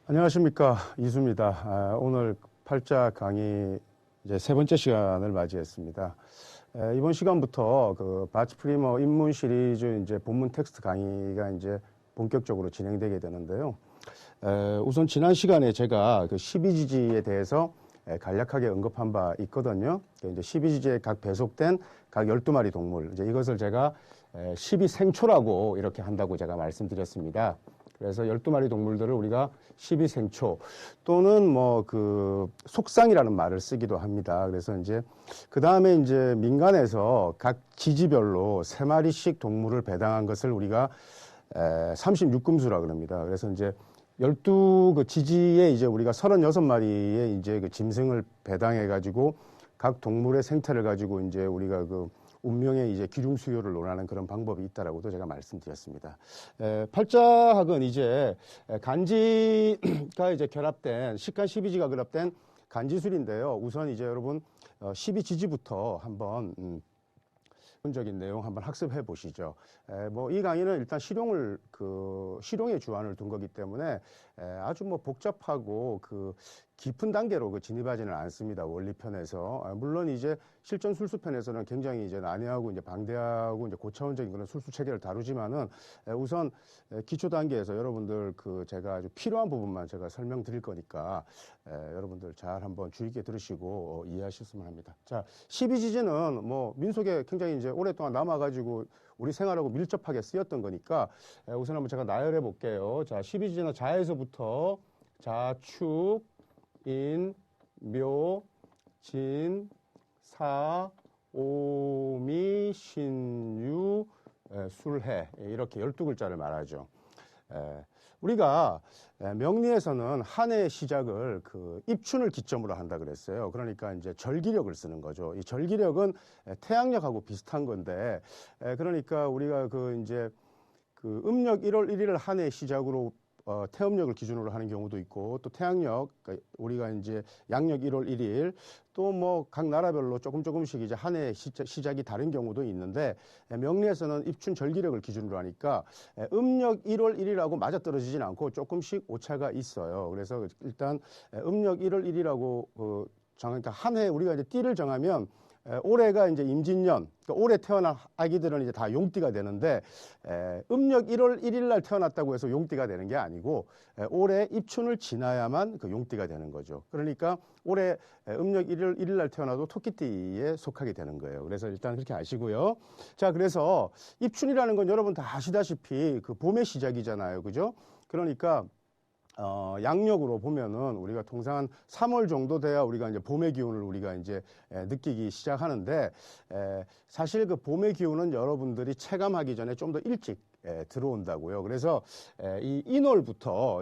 안녕하십니까, 이수입니다. 오늘 팔자 강의 이제 세 번째 시간을 맞이했습니다. 이번 시간부터 그 바치 프리머 입문 시리즈 이제 본문 텍스트 강의가 이제 본격적으로 진행되게 되는데요. 우선 지난 시간에 제가 그 12지지에 대해서 간략하게 언급한 바 있거든요. 이제 12지지에 각 배속된 각 12마리 동물, 이제 이것을 제가 12생초라고 이렇게 한다고 제가 말씀드렸습니다. 그래서 12마리 동물들을 우리가 12생초 또는 뭐 그 속상이라는 말을 쓰기도 합니다. 그래서 이제 그 다음에 이제 민간에서 각 지지별로 3마리씩 동물을 배당한 것을 우리가 36금수라 그럽니다. 그래서 이제 12그 지지에 이제 우리가 36마리의 이제 그 짐승을 배당해 가지고 각 동물의 생태를 가지고 이제 우리가 그 운명의 이제 기륭 수요를 논하는 그런 방법이 있다라고도 제가 말씀드렸습니다. 팔자학은 이제 간지가 이제 결합된 식간 12지가 결합된 간지술인데요. 우선 이제 여러분 12지지부터 한번 기본적인 내용 한번 학습해 보시죠. 뭐 이 강의는 일단 실용의 주안을 둔 거기 때문에 아주 뭐 복잡하고 그 깊은 단계로 그 진입하지는 않습니다. 원리편에서. 물론 이제 실전 술수편에서는 굉장히 이제 난해하고 이제 방대하고 이제 고차원적인 그런 술수 체계를 다루지만은 우선 기초 단계에서 여러분들 그 제가 아주 필요한 부분만 제가 설명드릴 거니까 여러분들 잘 한번 주의 깊게 들으시고 이해하셨으면 합니다. 자, 12지지는 뭐 민속에 굉장히 이제 오랫동안 남아가지고 우리 생활하고 밀접하게 쓰였던 거니까 우선 한번 제가 나열해 볼게요. 자, 12지지는 자에서부터 자, 축, 인, 묘, 진, 사, 오미, 신유, 술해 이렇게 12글자를 말하죠. 우리가 명리에서는 한 해의 시작을 그 입춘을 기점으로 한다 그랬어요. 그러니까 이제 절기력을 쓰는 거죠. 이 절기력은 태양력하고 비슷한 건데, 그러니까 우리가 그 이제 그 음력 1월 1일을 한 해의 시작으로 태음력을 기준으로 하는 경우도 있고, 또 태양력, 그러니까 우리가 이제 양력 1월 1일, 또 뭐 각 나라별로 조금씩 이제 한 해의 시작이 다른 경우도 있는데, 명리에서는 입춘 절기력을 기준으로 하니까 음력 1월 1일하고 맞아떨어지진 않고 조금씩 오차가 있어요. 그래서 일단 음력 1월 1일하고 그러니까 한 해 우리가 이제 띠를 정하면 올해가 이제 임진년, 그러니까 올해 태어난 아기들은 이제 다 용띠가 되는데, 음력 1월 1일 날 태어났다고 해서 용띠가 되는 게 아니고, 올해 입춘을 지나야만 그 용띠가 되는 거죠. 그러니까 올해 음력 1월 1일 날 태어나도 토끼띠에 속하게 되는 거예요. 그래서 일단 그렇게 아시고요. 자, 그래서 입춘이라는 건 여러분 다 아시다시피 그 봄의 시작이잖아요. 그죠? 그러니까 양력으로 보면은 우리가 통상 한 3월 정도 돼야 우리가 이제 봄의 기운을 우리가 이제 느끼기 시작하는데, 사실 그 봄의 기운은 여러분들이 체감하기 전에 좀 더 일찍 들어온다고요. 그래서 이 인월부터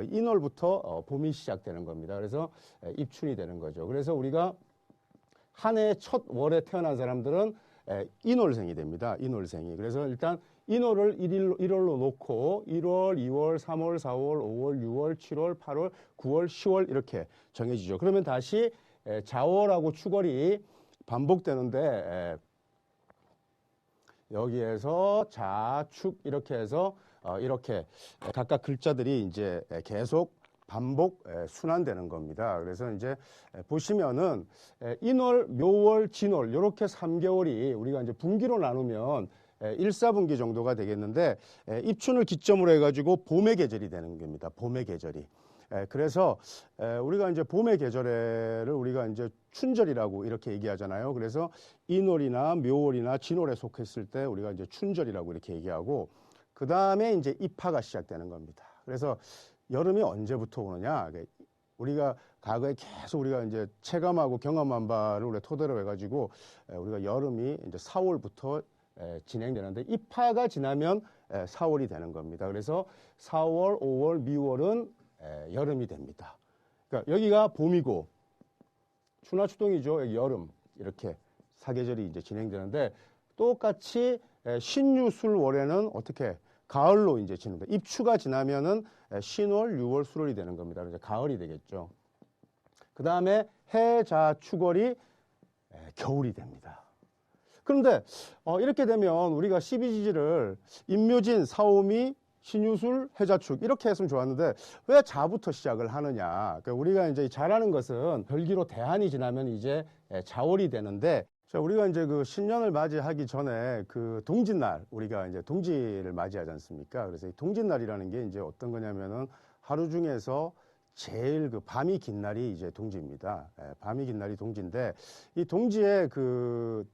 봄이 시작되는 겁니다. 그래서 입춘이 되는 거죠. 그래서 우리가 한 해 첫 월에 태어난 사람들은 인월생이 됩니다. 인월생이. 그래서 일단 인월을 1월로 놓고 1월, 2월, 3월, 4월, 5월, 6월, 7월, 8월, 9월, 10월 이렇게 정해지죠. 그러면 다시 자월하고 축월이 반복되는데, 여기에서 자, 축 이렇게 해서 이렇게 각각 글자들이 이제 계속 반복 순환되는 겁니다. 그래서 이제 보시면은 인월, 묘월, 진월 이렇게 3개월이 우리가 이제 분기로 나누면 1, 4분기 정도가 되겠는데, 입춘을 기점으로 해가지고 봄의 계절이 되는 겁니다. 봄의 계절이. 그래서 우리가 이제 봄의 계절을 우리가 이제 춘절이라고 이렇게 얘기하잖아요. 그래서 인월이나 묘월이나 진월에 속했을 때 우리가 이제 춘절이라고 이렇게 얘기하고, 그 다음에 이제 입하가 시작되는 겁니다. 그래서 여름이 언제부터 오느냐? 우리가 과거에 계속 우리가 이제 체감하고 경험한 바를 우리가 토대로 해가지고 우리가 여름이 이제 4월부터 진행되는데, 입하가 지나면 4월이 되는 겁니다. 그래서 4월, 5월, 미월은 여름이 됩니다. 그러니까 여기가 봄이고 추나추동이죠. 여기 여름 이렇게 사계절이 이제 진행되는데, 똑같이 신유술월에는 어떻게 가을로 이제 지는다. 입추가 지나면은 신월, 6월, 수월이 되는 겁니다. 이제 가을이 되겠죠. 그 다음에 해자 축월이 겨울이 됩니다. 그런데 이렇게 되면 우리가 12지지를 임묘진, 사오미, 신유술, 해자축 이렇게 했으면 좋았는데 왜 자부터 시작을 하느냐. 그러니까 우리가 이제 잘하는 것은 별기로 대한이 지나면 이제 자월이 되는데, 자, 우리가 이제 그 신년을 맞이하기 전에 그 동짓날, 우리가 이제 동지를 맞이하지 않습니까? 그래서 이 동짓날이라는 게 이제 어떤 거냐면은 하루 중에서 제일 그 밤이 긴 날이 이제 동지입니다. 밤이 긴 날이 동지인데, 이 동지의 그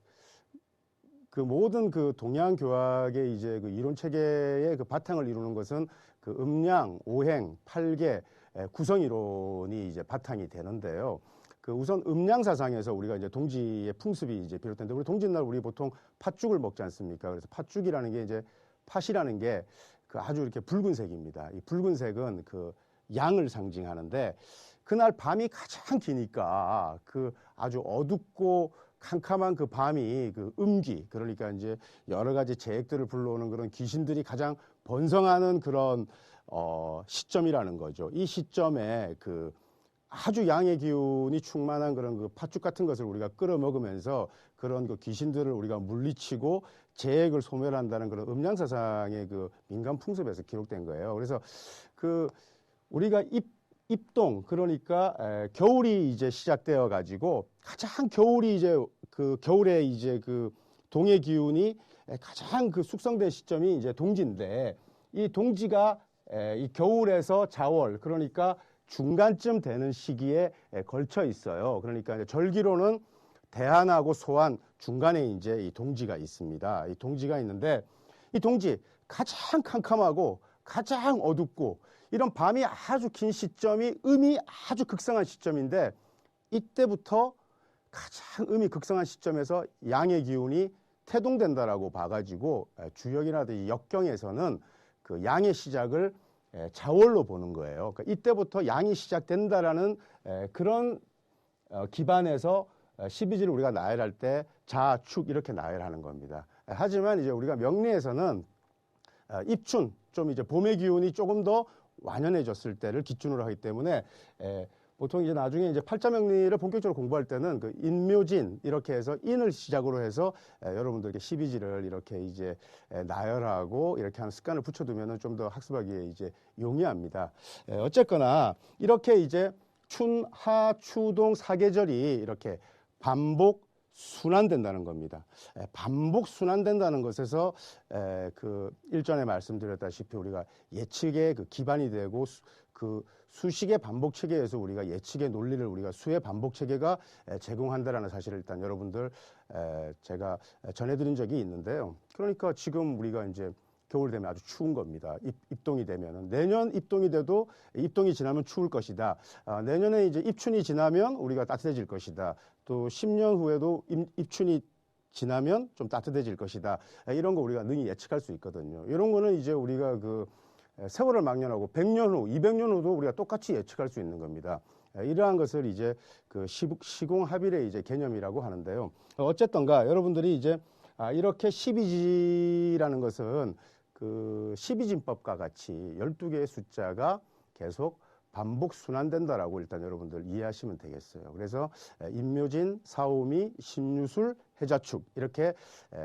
모든 그 동양 교학의 이제 그 이론 체계의 그 바탕을 이루는 것은 그 음양, 오행, 팔계, 구성 이론이 이제 바탕이 되는데요. 그 우선 음양 사상에서 우리가 이제 동지의 풍습이 이제 비롯되는데, 우리 동짓날 우리 보통 팥죽을 먹지 않습니까? 그래서 팥죽이라는 게 이제 팥이라는 게 그 아주 이렇게 붉은색입니다. 이 붉은색은 그 양을 상징하는데, 그날 밤이 가장 기니까 그 아주 어둡고 캄캄한 그 밤이 그 음기, 그러니까 이제 여러 가지 재액들을 불러오는 그런 귀신들이 가장 번성하는 그런 시점이라는 거죠. 이 시점에 그 아주 양의 기운이 충만한 그런 그 팥죽 같은 것을 우리가 끓여 먹으면서 그런 그 귀신들을 우리가 물리치고 재액을 소멸한다는 그런 음양사상의 그 민간 풍습에서 기록된 거예요. 그래서 그 우리가 입동, 그러니까 겨울이 이제 시작되어 가지고 가장 겨울이 이제 그 겨울에 이제 그 동의 기운이 가장 그 숙성된 시점이 이제 동지인데, 이 동지가 이 겨울에서 자월, 그러니까 중간쯤 되는 시기에 걸쳐 있어요. 그러니까 이제 절기로는 대한하고 소환 중간에 이제 이 동지가 있습니다. 이 동지가 있는데, 이 동지 가장 캄캄하고 가장 어둡고 이런 밤이 아주 긴 시점이 음이 아주 극성한 시점인데, 이때부터 가장 음이 극성한 시점에서 양의 기운이 태동된다라고 봐가지고 주역이나 역경에서는 그 양의 시작을 자월로 보는 거예요. 그러니까 이때부터 양이 시작된다라는 그런 기반에서 12지를 우리가 나열할 때 자, 축 이렇게 나열하는 겁니다. 하지만 이제 우리가 명리에서는 입춘, 좀 이제 봄의 기운이 조금 더 완연해졌을 때를 기준으로 하기 때문에 보통 이제 나중에 이제 팔자명리를 본격적으로 공부할 때는 그 인묘진 이렇게 해서 인을 시작으로 해서 여러분들께 12지를 이렇게 이제 나열하고 이렇게 하는 습관을 붙여두면은 좀 더 학습하기에 이제 용이합니다. 어쨌거나 이렇게 이제 춘, 하, 추, 동 사계절이 이렇게 반복 순환된다는 겁니다. 반복 순환된다는 것에서 그 일전에 말씀드렸다시피 우리가 예측의 그 기반이 되고 그 수식의 반복 체계에서 우리가 예측의 논리를 우리가 수의 반복 체계가 제공한다라는 사실을 일단 여러분들 제가 전해드린 적이 있는데요. 그러니까 지금 우리가 이제 겨울 되면 아주 추운 겁니다. 입동이 되면은 내년 입동이 돼도 입동이 지나면 추울 것이다. 내년에 이제 입춘이 지나면 우리가 따뜻해질 것이다. 또 10년 후에도 입춘이 지나면 좀 따뜻해질 것이다. 이런 거 우리가 능히 예측할 수 있거든요. 이런 거는 이제 우리가 그 세월을 막론하고 100년 후, 200년 후도 우리가 똑같이 예측할 수 있는 겁니다. 이러한 것을 이제 그 시공합일의 이제 개념이라고 하는데요. 어쨌든가 여러분들이 이제 이렇게 12지라는 것은 그 12진법과 같이 12개의 숫자가 계속 반복 순환된다라고 일단 여러분들 이해하시면 되겠어요. 그래서 인묘진, 사오미, 신유술, 해자축 이렇게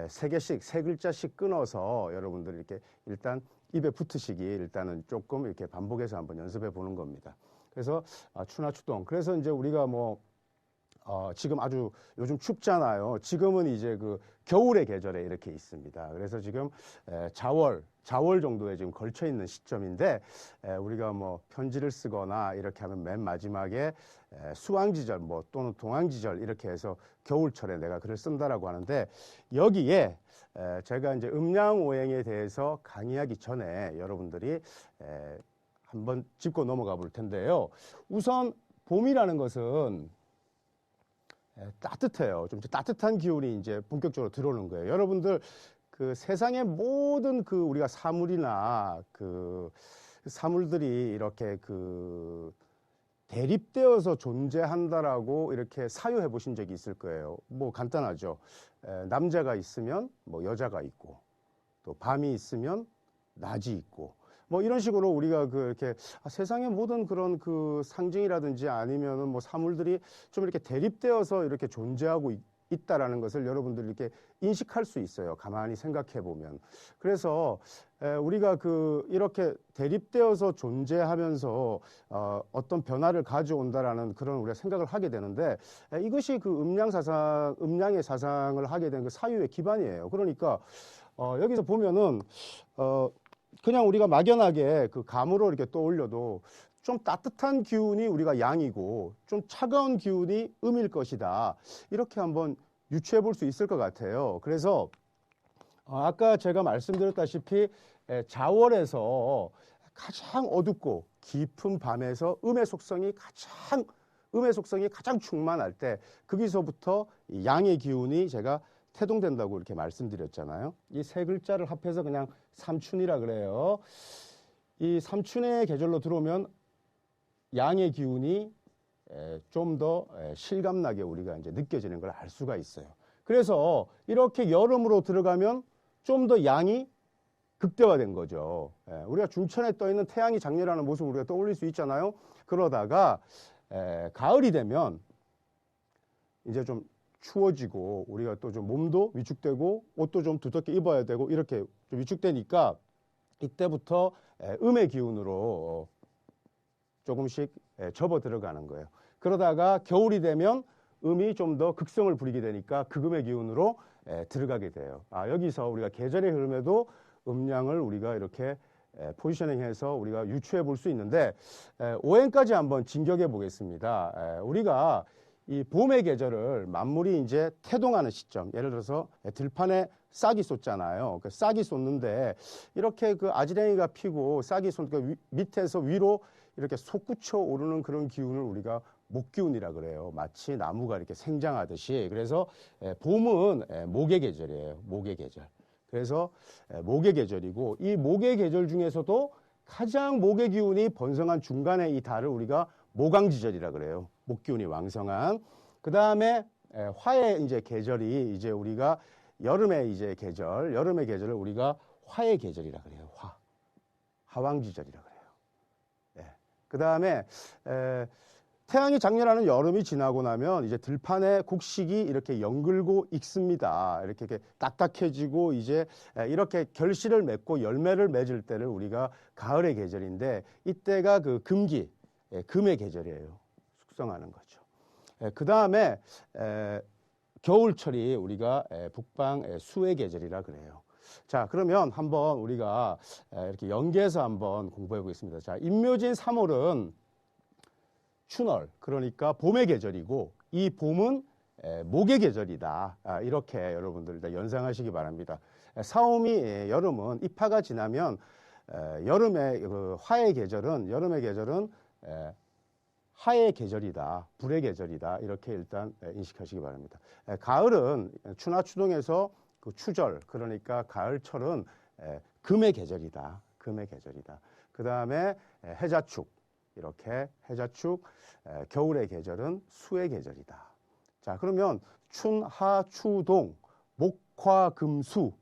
세 개씩 세 글자씩 끊어서 여러분들 이렇게 일단 입에 붙으시기 일단은 조금 이렇게 반복해서 한번 연습해 보는 겁니다. 그래서 추나추동. 그래서 이제 우리가 뭐 지금 아주 요즘 춥잖아요. 지금은 이제 그 겨울의 계절에 이렇게 있습니다. 그래서 지금 자월 정도에 지금 걸쳐 있는 시점인데, 우리가 뭐 편지를 쓰거나 이렇게 하면 맨 마지막에 수왕지절 뭐 또는 동왕지절 이렇게 해서 겨울철에 내가 글을 쓴다라고 하는데, 여기에 제가 이제 음양오행에 대해서 강의하기 전에 여러분들이 한번 짚고 넘어가 볼 텐데요. 우선 봄이라는 것은 따뜻해요. 좀 따뜻한 기운이 이제 본격적으로 들어오는 거예요. 여러분들 그 세상의 모든 그 우리가 사물이나 그 사물들이 이렇게 그 대립되어서 존재한다라고 이렇게 사유해 보신 적이 있을 거예요. 뭐 간단하죠. 남자가 있으면 뭐 여자가 있고, 또 밤이 있으면 낮이 있고, 뭐 이런 식으로 우리가 그 이렇게 세상의 모든 그런 그 상징이라든지 아니면은 뭐 사물들이 좀 이렇게 대립되어서 이렇게 존재하고 있다라는 것을 여러분들이 이렇게 인식할 수 있어요. 가만히 생각해 보면. 그래서 우리가 이렇게 대립되어서 존재하면서 어떤 변화를 가져온다라는 그런 우리가 생각을 하게 되는데, 이것이 음양의 사상을 하게 된 그 사유의 기반이에요. 그러니까 여기서 보면은 그냥 우리가 막연하게 그 감으로 이렇게 떠올려도 좀 따뜻한 기운이 우리가 양이고 좀 차가운 기운이 음일 것이다. 이렇게 한번 유추해 볼 수 있을 것 같아요. 그래서 아까 제가 말씀드렸다시피 자월에서 가장 어둡고 깊은 밤에서 음의 속성이 가장 충만할 때 거기서부터 양의 기운이 제가 태동된다고 이렇게 말씀드렸잖아요. 이 세 글자를 합해서 그냥 삼춘이라 그래요. 이 삼춘의 계절로 들어오면 양의 기운이 좀 더 실감나게 우리가 이제 느껴지는 걸 알 수가 있어요. 그래서 이렇게 여름으로 들어가면 좀 더 양이 극대화된 거죠. 우리가 중천에 떠 있는 태양이 장렬하는 모습을 우리가 떠올릴 수 있잖아요. 그러다가 가을이 되면 이제 좀 추워지고 우리가 또 좀 몸도 위축되고 옷도 좀 두텁게 입어야 되고 이렇게 좀 위축되니까 이때부터 음의 기운으로 조금씩 접어 들어가는 거예요. 그러다가 겨울이 되면 음이 좀 더 극성을 부리게 되니까 극음의 기운으로 들어가게 돼요. 여기서 우리가 계절의 흐름에도 음양을 우리가 이렇게 포지셔닝해서 우리가 유추해 볼 수 있는데, 오행까지 한번 진격해 보겠습니다. 우리가 이 봄의 계절을 만물이 이제 태동하는 시점, 예를 들어서 들판에 싹이 쏟잖아요. 그 싹이 쏟는데 이렇게 그 아지랭이가 피고 싹이 쏟그 밑에서 위로 이렇게 솟구쳐 오르는 그런 기운을 우리가 목기운이라 그래요. 마치 나무가 이렇게 생장하듯이. 그래서 봄은 목의 계절이에요. 목의 계절. 그래서 목의 계절이고, 이 목의 계절 중에서도 가장 목의 기운이 번성한 중간에 이 달을 우리가 모강지절이라 그래요. 목기운이 왕성한. 그 다음에 화의 이제 계절이 이제 우리가 여름의 계절을 우리가 화의 계절이라 그래요. 하왕지절이라 그래요. 그 다음에 태양이 장렬하는 여름이 지나고 나면 이제 들판의 곡식이 이렇게 연글고 익습니다. 이렇게 딱딱해지고 이제 이렇게 결실을 맺고 열매를 맺을 때를 우리가 가을의 계절인데, 이때가 그 금의 계절이에요. 숙성하는 거죠. 그 다음에 겨울철이 우리가 북방 수의 계절이라 그래요. 자, 그러면 한번 우리가 이렇게 연계해서 한번 공부해 보겠습니다. 자, 임묘진 3월은 춘월, 그러니까 봄의 계절이고, 이 봄은 목의 계절이다. 이렇게 여러분들 일단 연상하시기 바랍니다. 사오미 여름은 입하가 지나면 여름의 화의 계절은 하의 계절이다, 불의 계절이다, 이렇게 일단 인식하시기 바랍니다. 가을은 추나추동에서 그 추절, 그러니까 가을철은 금의 계절이다. 그 다음에 해자축, 이렇게 해자축, 겨울의 계절은 수의 계절이다. 자, 그러면 춘, 하, 추, 동, 목, 화, 금, 수,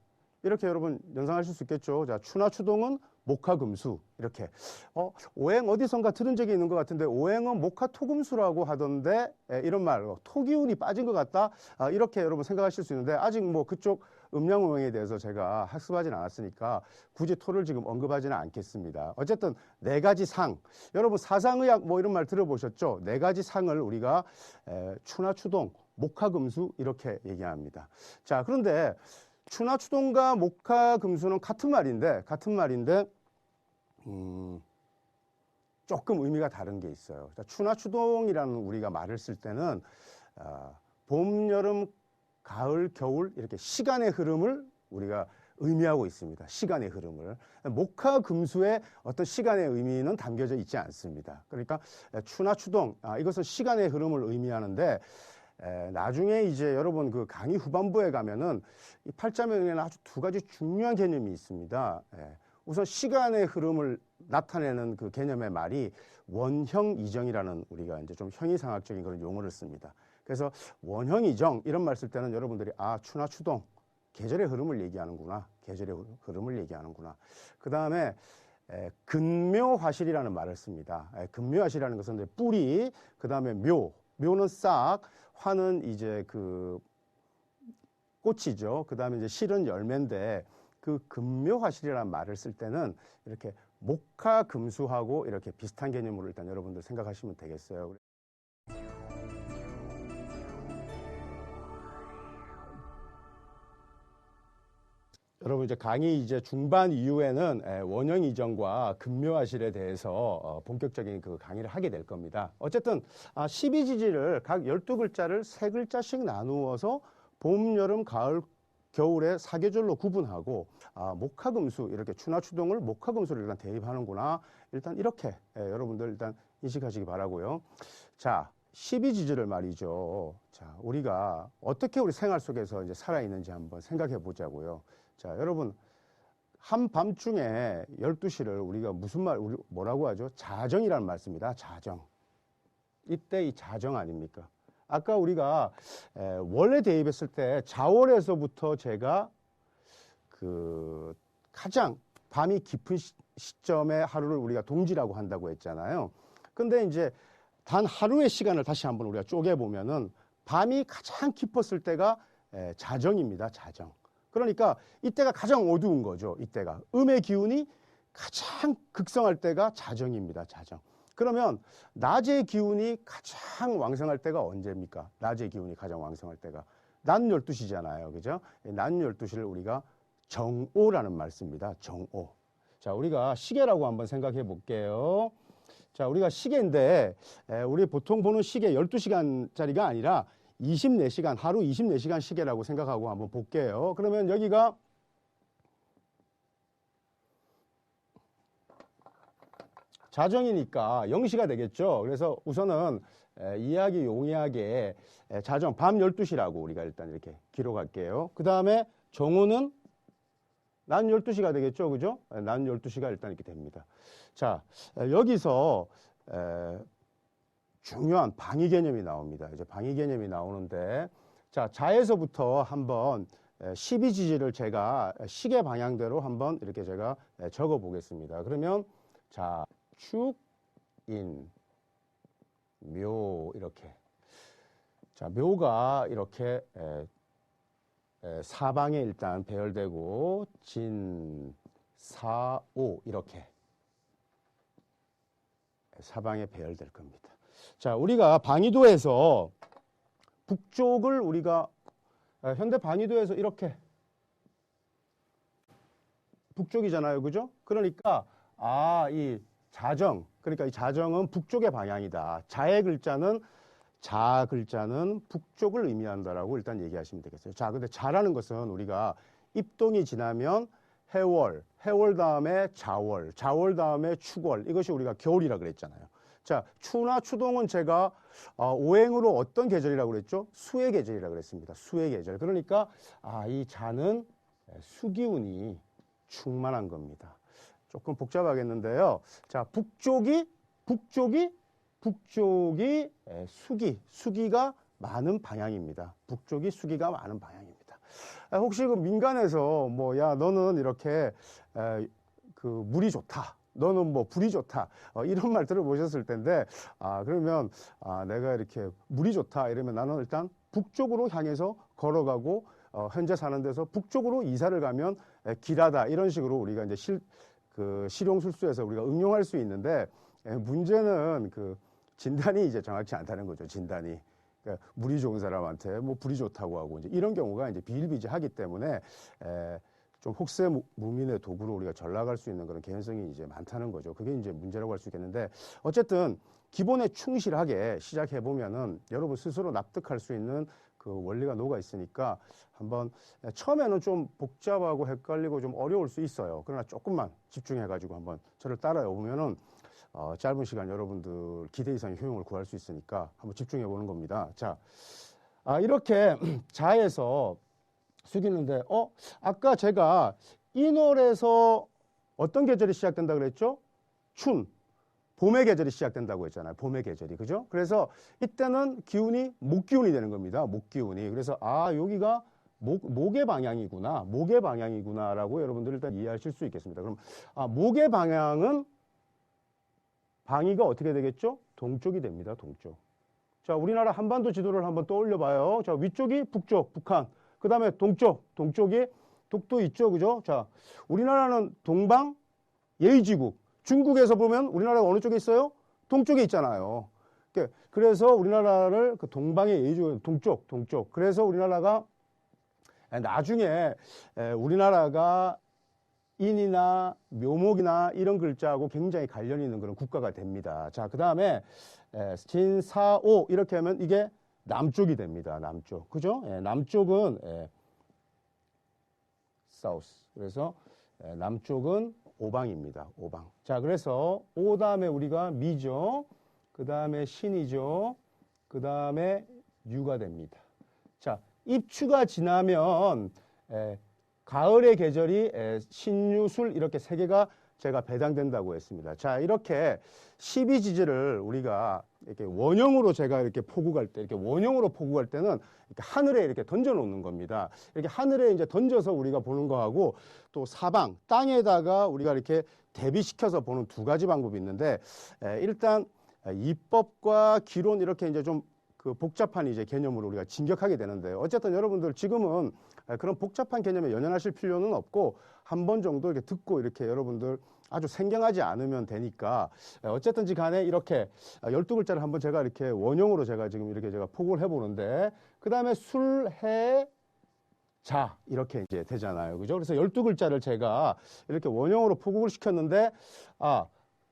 이렇게 여러분 연상하실 수 있겠죠. 자, 추나 추동은 목화금수, 이렇게. 오행 어디선가 들은 적이 있는 것 같은데, 오행은 목화토금수라고 하던데, 이런 말, 토기운이 빠진 것 같다, 이렇게 여러분 생각하실 수 있는데, 아직 뭐 그쪽 음양오행에 대해서 제가 학습하지는 않았으니까 굳이 토를 지금 언급하지는 않겠습니다. 어쨌든 네 가지 상, 여러분 사상의학 뭐 이런 말 들어보셨죠? 네 가지 상을 우리가 추나 추동, 목화금수 이렇게 얘기합니다. 자, 그런데 추나 추동과 목화 금수는 같은 말인데 조금 의미가 다른 게 있어요. 추나 추동이라는 우리가 말을 쓸 때는 봄, 여름, 가을, 겨울 이렇게 시간의 흐름을 우리가 의미하고 있습니다. 시간의 흐름을. 목화 금수의 어떤 시간의 의미는 담겨져 있지 않습니다. 그러니까 추나 추동, 이것은 시간의 흐름을 의미하는데, 나중에 이제 여러분 그 강의 후반부에 가면은 이 팔자명에는 아주 두 가지 중요한 개념이 있습니다. 우선 시간의 흐름을 나타내는 그 개념의 말이 원형이정이라는 우리가 이제 좀 형이상학적인 그런 용어를 씁니다. 그래서 원형이정 이런 말 쓸 때는 여러분들이 추나 추동, 계절의 흐름을 얘기하는구나. 그 다음에 근묘화실이라는 말을 씁니다. 근묘화실이라는 것은 뿌리, 그 다음에 묘는 싹, 화는 이제 그 꽃이죠. 그 다음에 이제 실은 열매인데 그 금묘화실이라는 말을 쓸 때는 이렇게 목화금수하고 이렇게 비슷한 개념으로 일단 여러분들 생각하시면 되겠어요. 여러분 이제 강의 이제 중반 이후에는 원형 이전과 금묘화실에 대해서 본격적인 그 강의를 하게 될 겁니다. 어쨌든 12지지를 각 12글자를 3글자씩 나누어서 봄, 여름, 가을, 겨울에 사계절로 구분하고 목화금수 이렇게 추나추동을 목화금수를 일단 대입하는구나. 일단 이렇게 여러분들 일단 인식하시기 바라고요. 자, 12지지를 말이죠. 자, 우리가 어떻게 우리 생활 속에서 이제 살아있는지 한번 생각해 보자고요. 자, 여러분, 한밤중에 12시를 우리가 우리 뭐라고 하죠? 자정이라는 말 씁니다. 자정. 이때 이 자정 아닙니까? 아까 우리가 원래 대입했을 때 자월에서부터 제가 그 가장 밤이 깊은 시점의 하루를 우리가 동지라고 한다고 했잖아요. 근데 이제 단 하루의 시간을 다시 한번 우리가 쪼개보면은 밤이 가장 깊었을 때가 자정입니다. 자정. 그러니까 이때가 가장 어두운 거죠. 이때가. 음의 기운이 가장 극성할 때가 자정입니다. 자정. 그러면 낮의 기운이 가장 왕성할 때가 언제입니까? 낮의 기운이 가장 왕성할 때가 낮 12시잖아요. 그죠? 낮 12시를 우리가 정오라는 말 씁니다. 정오. 자, 우리가 시계라고 한번 생각해 볼게요. 자, 우리가 시계인데 우리 보통 보는 시계 12시간짜리가 아니라 24시간, 하루 24시간 시계라고 생각하고 한번 볼게요. 그러면 여기가 자정이니까 0시가 되겠죠. 그래서 우선은 이해하기 용이하게 자정 밤 12시라고 우리가 일단 이렇게 기록할게요. 그 다음에 정오는 낮 12시가 되겠죠. 그죠? 낮 12시가 일단 이렇게 됩니다. 자, 여기서 중요한 방위 개념이 나옵니다. 이제 방위 개념이 나오는데, 자, 자에서부터 한번 12지지를 제가 시계 방향대로 한번 이렇게 제가 적어 보겠습니다. 그러면, 자, 축, 인, 묘, 이렇게. 자, 묘가 이렇게 사방에 일단 배열되고, 진, 사, 오, 이렇게 사방에 배열될 겁니다. 자, 우리가 방위도에서 북쪽을 우리가 현대 방위도에서 이렇게 북쪽이잖아요. 그죠? 그러니까 이 자정, 그러니까 이 자정은 북쪽의 방향이다. 자의 글자는 자 글자는 북쪽을 의미한다라고 일단 얘기하시면 되겠어요. 자, 근데 자라는 것은 우리가 입동이 지나면 해월, 해월 다음에 자월, 자월 다음에 축월, 이것이 우리가 겨울이라 그랬잖아요. 자, 추나 추동은 제가 오행으로 어떤 계절이라고 그랬죠? 수의 계절이라고 그랬습니다. 수의 계절. 그러니까 이 자는 수기운이 충만한 겁니다. 조금 복잡하겠는데요. 자, 북쪽이 수기가 많은 방향입니다. 북쪽이 수기가 많은 방향입니다. 혹시 그 민간에서 야, 너는 이렇게 그 물이 좋다. 너는 뭐 불이 좋다. 이런 말 들어보셨을 텐데, 그러면 내가 이렇게 물이 좋다. 이러면 나는 일단 북쪽으로 향해서 걸어가고, 현재 사는 데서 북쪽으로 이사를 가면 길하다. 이런 식으로 우리가 이제 실용술수에서 우리가 응용할 수 있는데, 문제는 그 진단이 이제 정확치 않다는 거죠. 진단이. 그러니까 물이 좋은 사람한테 뭐 불이 좋다고 하고 이제 이런 경우가 이제 비일비재하기 때문에 좀 혹세무민의 도구로 우리가 전락할 수 있는 그런 개연성이 이제 많다는 거죠. 그게 이제 문제라고 할 수 있겠는데 어쨌든 기본에 충실하게 시작해 보면은 여러분 스스로 납득할 수 있는 그 원리가 녹아 있으니까 한번 처음에는 좀 복잡하고 헷갈리고 좀 어려울 수 있어요. 그러나 조금만 집중해 가지고 한번 저를 따라해 보면은 짧은 시간 여러분들 기대 이상의 효용을 구할 수 있으니까 한번 집중해 보는 겁니다. 자, 이렇게 자에서 숙이는데, 아까 제가 인월에서 어떤 계절이 시작된다 그랬죠? 춘, 봄의 계절이 시작된다고 했잖아요. 봄의 계절이. 그죠? 그래서 이때는 기운이 목기운이 되는 겁니다. 목기운이. 그래서, 여기가 목의 방향이구나. 목의 방향이구나라고 여러분들 일단 이해하실 수 있겠습니다. 그럼, 목의 방향은 방위가 어떻게 되겠죠? 동쪽이 됩니다. 동쪽. 자, 우리나라 한반도 지도를 한번 떠올려 봐요. 자, 위쪽이 북쪽, 북한. 그 다음에 동쪽이 독도 있죠. 그죠? 자, 우리나라는 동방 예의지국. 중국에서 보면 우리나라가 어느 쪽에 있어요? 동쪽에 있잖아요. 그래서 우리나라를 그 동방의 예의지국, 동쪽. 그래서 우리나라가 나중에 우리나라가 인이나 묘목이나 이런 글자하고 굉장히 관련이 있는 그런 국가가 됩니다. 자, 그 다음에 진사오 이렇게 하면 이게 남쪽이 됩니다. 남쪽. 그죠? 남쪽은 사우스. 그래서 남쪽은 오방입니다. 오방. 자, 그래서 오 다음에 우리가 미죠. 그 다음에 신이죠. 그 다음에 유가 됩니다. 자, 입추가 지나면 가을의 계절이 신유술 이렇게 세 개가 제가 배당된다고 했습니다. 자, 이렇게 12지지를 우리가 이렇게 원형으로 제가 이렇게 포국할 때, 이렇게 원형으로 포국할 때는 이렇게 하늘에 이렇게 던져 놓는 겁니다. 이렇게 하늘에 이제 던져서 우리가 보는 거하고 또 사방, 땅에다가 우리가 이렇게 대비시켜서 보는 두 가지 방법이 있는데, 일단 이법과 기론 이렇게 이제 좀 그 복잡한 이제 개념으로 우리가 진격하게 되는데요. 어쨌든 여러분들 지금은 그런 복잡한 개념에 연연하실 필요는 없고 한 번 정도 이렇게 듣고 이렇게 여러분들 아주 생경하지 않으면 되니까 어쨌든지 간에 이렇게 12글자를 한번 제가 이렇게 원형으로 제가 지금 이렇게 제가 포국을 해보는데 그 다음에 술, 해, 자 이렇게 이제 되잖아요. 그죠? 그래서 12글자를 제가 이렇게 원형으로 포국을 시켰는데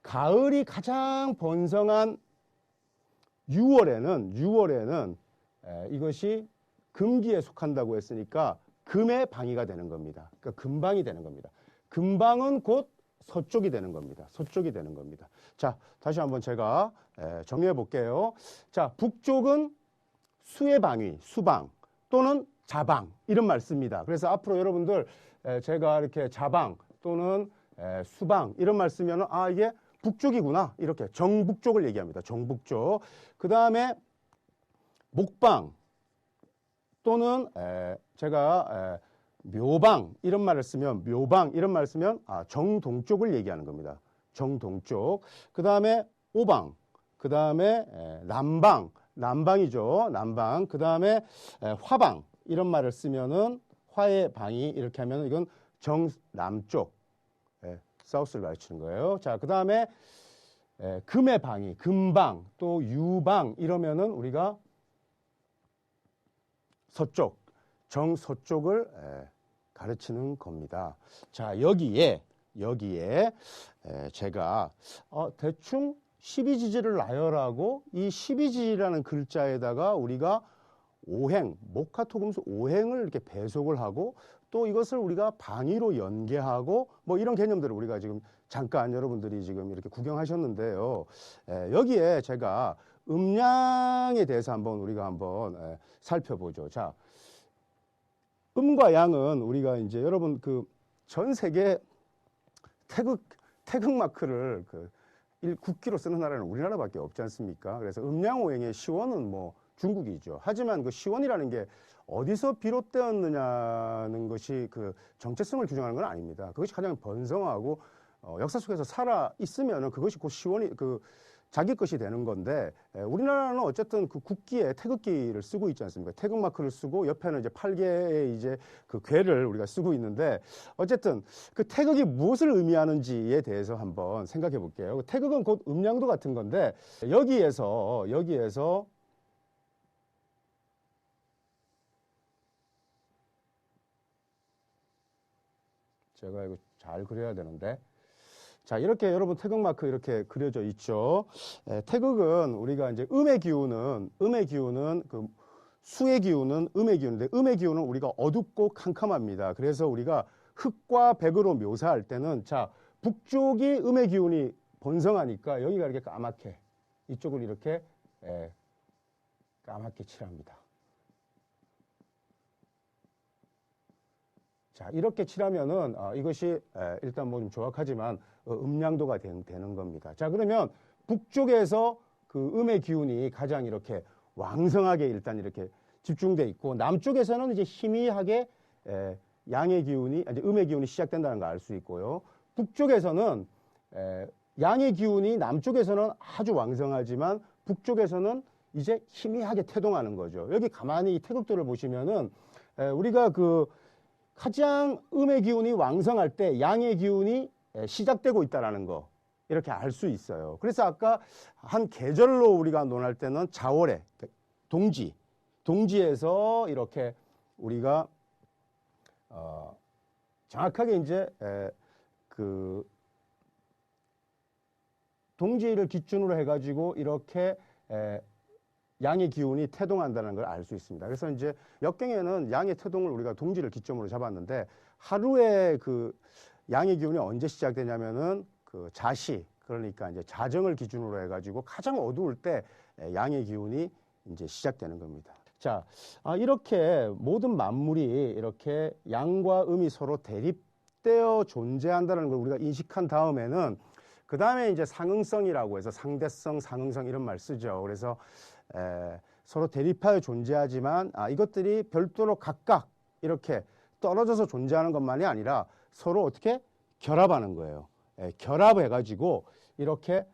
가을이 가장 번성한 6월에는 이것이 금기에 속한다고 했으니까 금의 방위가 되는 겁니다. 그러니까 금방이 되는 겁니다. 금방은 곧 서쪽이 되는 겁니다. 서쪽이 되는 겁니다. 자, 다시 한번 제가 정리해 볼게요. 자, 북쪽은 수의 방위, 수방 또는 자방 이런 말 씁니다. 그래서 앞으로 여러분들 제가 이렇게 자방 또는 수방 이런 말 쓰면은 이게 북쪽이구나 이렇게 정북쪽을 얘기합니다. 정북쪽. 그 다음에 목방 또는 제가 묘방 이런 말을 쓰면 정동쪽을 얘기하는 겁니다. 정동쪽. 그 다음에 오방. 그 다음에 남방이죠. 남방. 그 다음에 화방 이런 말을 쓰면은 화의 방이 이렇게 하면 이건 정남쪽. 사우스를 가르치는 거예요. 자, 그 다음에 금의 방위, 금방, 또 유방 이러면은 우리가 서쪽, 정서쪽을 가르치는 겁니다. 자, 여기에 제가 대충 12지지를 나열하고 이 12지지라는 글자에다가 우리가 오행, 목화토금수 오행을 이렇게 배속을 하고 또 이것을 우리가 방위로 연계하고 뭐 이런 개념들을 우리가 지금 잠깐 여러분들이 지금 이렇게 구경하셨는데요. 여기에 제가 음양에 대해서 우리가 한번 살펴보죠. 자, 음과 양은 우리가 이제 여러분 그 전 세계 태극 마크를 국기로 쓰는 나라는 우리나라밖에 없지 않습니까? 그래서 음양오행의 시원은 뭐 중국이죠. 하지만 그 시원이라는 게 어디서 비롯되었느냐는 것이 그 정체성을 규정하는 건 아닙니다. 그것이 가장 번성하고 역사 속에서 살아 있으면은 그것이 곧 시원이 자기 것이 되는 건데 우리나라는 어쨌든 그 국기에 태극기를 쓰고 있지 않습니까? 태극 마크를 쓰고 옆에는 이제 8개의 이제 그 괴를 우리가 쓰고 있는데 어쨌든 그 태극이 무엇을 의미하는지에 대해서 한번 생각해 볼게요. 태극은 곧 음양도 같은 건데 여기에서 제가 이거 잘 그려야 되는데 자, 이렇게 여러분 태극마크 이렇게 그려져 있죠. 태극은 우리가 이제 음의 기운은 그 수의 기운은 음의 기운인데 음의 기운은 우리가 어둡고 캄캄합니다. 그래서 우리가 흑과 백으로 묘사할 때는 자, 북쪽이 음의 기운이 번성하니까 여기가 이렇게 까맣게 이쪽을 이렇게 까맣게 칠합니다. 자, 이렇게 칠하면은 이것이 일단 뭐 좀 조악하지만 음양도가 되는 겁니다. 자, 그러면 북쪽에서 그 음의 기운이 가장 이렇게 왕성하게 일단 이렇게 집중돼 있고 남쪽에서는 이제 희미하게 양의 기운이 이제 음의 기운이 시작된다는 걸 알 수 있고요. 북쪽에서는 양의 기운이 남쪽에서는 아주 왕성하지만 북쪽에서는 이제 희미하게 태동하는 거죠. 여기 가만히 이 태극도를 보시면은 우리가 그 가장 음의 기운이 왕성할 때 양의 기운이 시작되고 있다는 거 이렇게 알 수 있어요. 그래서 아까 한 계절로 우리가 논할 때는 자월에 동지에서 이렇게 우리가 정확하게 이제 그 동지를 기준으로 해가지고 이렇게 양의 기운이 태동한다는 걸 알 수 있습니다. 그래서 이제 역경에는 양의 태동을 우리가 동지를 기점으로 잡았는데 하루에 그 양의 기운이 언제 시작되냐면은 그 자시 그러니까 이제 자정을 기준으로 해가지고 가장 어두울 때 양의 기운이 이제 시작되는 겁니다. 자, 이렇게 모든 만물이 이렇게 양과 음이 서로 대립되어 존재한다는 걸 우리가 인식한 다음에는 그 다음에 이제 상응성이라고 해서 상대성, 상응성 이런 말 쓰죠. 그래서 서로 대립하여 존재하지만 이것들이 별도로 각각 이렇게 떨어져서 존재하는 것만이 아니라 서로 어떻게 결합하는 거예요. 결합해가지고 이렇게